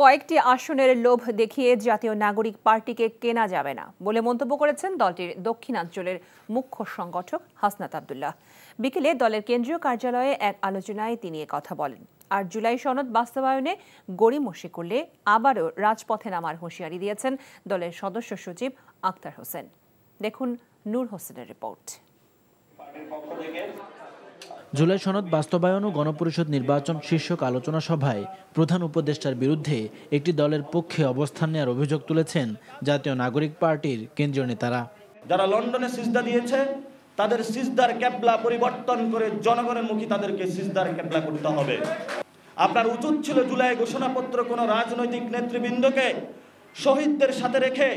কয়েকটি আসনের লোভ দেখিয়ে জাতীয় নাগরিক পার্টিকে কেনা যাবে না বলে মন্তব্য করেছেন দলটির দক্ষিণাঞ্চলের মুখ্য সংগঠক হাসনাত আব্দুল্লাহ। বিকেলে দলের কেন্দ্রীয় কার্যালয়ে এক আলোচনায় তিনি কথা বলেন। আর জুলাই সনদ বাস্তবায়নে গড়িমসি করলে আবারও রাজপথে নামার হুঁশিয়ারি দিয়েছেন দলের সদস্য সচিব আক্তার হোসেন। দেখুন নূর হোসেনের রিপোর্ট। জুলাই সনদ বাস্তবায়ন ও গণপরিষদ নির্বাচন শীর্ষক আলোচনা সভায় প্রধান উপদেষ্টার বিরুদ্ধে একটি দলের পক্ষে অবস্থান নেওয়ার অভিযোগ তুলেছেন জাতীয় নাগরিক পার্টির কেন্দ্রীয় নেতারা। যারা লন্ডনে সিজদা দিয়েছে তাদের সিজদার ক্যাবলা পরিবর্তন করে জনগণের মুখী তাদেরকে সিজদার ক্যাবলা করতে হবে। আপনার উচিত ছিল জুলাই ঘোষণাপত্র কোনো রাজনৈতিক নেতৃবৃন্দকে শহীদদের সাথে রেখে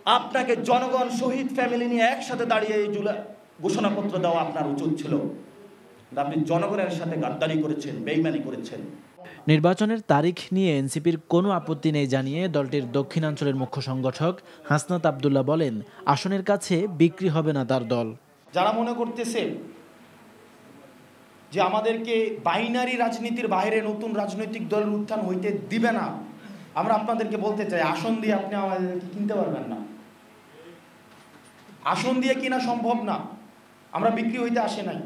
আপনাকে জনগণ শহীদ ফ্যামিলি নিয়ে একসাথে দাঁড়িয়ে এই জুলাই ঘোষণাপত্র দেওয়া আপনার উচিত ছিল। আপনি জনগণের সাথে গাদ্দারি করেছেন, বেইমানি করেছেন। নির্বাচনের তারিখ নিয়ে এনসিপির কোনো আপত্তি নেই জানিয়ে দলটির দক্ষিণাঞ্চলের মুখ্য সংগঠক হাসনাত আব্দুল্লাহ বলেন, আসনের কাছে বিক্রি হবে না তার দল। যারা মনে করতেছে যে আমাদেরকে বাইনারি রাজনীতির বাইরে নতুন রাজনৈতিক দলের উত্থান হইতে দিবে না, আমরা আপনাদেরকে বলতে চাই, আসন দিয়ে আপনি আমাদেরকে কিনতে পারবেন না। আসন দিয়ে কিনা সম্ভব না। আমরা বিক্রি হইতে আসে নাই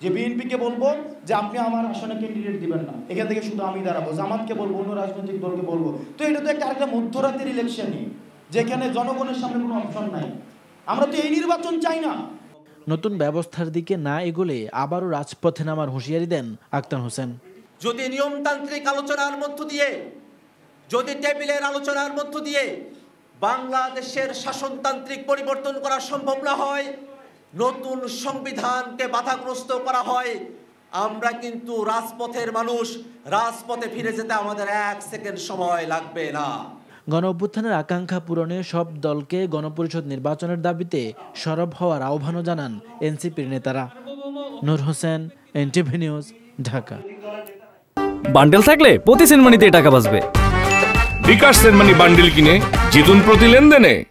যে বিএনপিকে বলবো যে আপনি আমার আসনে ক্যান্ডিডেট দিবেন না, এখান থেকে শুধু আমি দাঁড়াবো, জামাতকে বলবো, অন্য রাজনৈতিক দলকে বলবো। তো এটা তো একটা মধ্যরাতের ইলেকশনই, যেখানে জনগণের সামনে কোনো অপশন নাই। আমরা তো এই নির্বাচন চাই না। নতুন ব্যবস্থার দিকে না এগোলে আবারও রাজপথে নামার হুঁশিয়ারি দেন আক্তার হোসেন। যদি নিয়মতান্ত্রিক আলোচনার মধ্য দিয়ে, যদি টেবিলের আলোচনার মধ্য দিয়ে বাংলাদেশের শাসনতান্ত্রিক পরিবর্তন করা সম্ভব না হয়, নতুন সংবিধানকে বাধাগ্রস্ত করা হয়, আমরা কিন্তু রাজপথের মানুষ, রাজপথে ফিরে যেতে আমাদের 1 সেকেন্ড সময় লাগবে না। গণ অভ্যুত্থানের আকাঙ্ক্ষা পূরণে সব দলকে গণপরিষদ নির্বাচনের দাবিতে সরব হওয়ার আহ্বানও জানান এনসিপির নেতারা। Nur Hossain, NTV news, Dhaka. Bundle থাকলে প্রতি সেনমানিতে টাকা বাঁচবে। বিকাশ সেনমানি বান্ডেল কিনে জিতুন প্রতি লেনদেনে।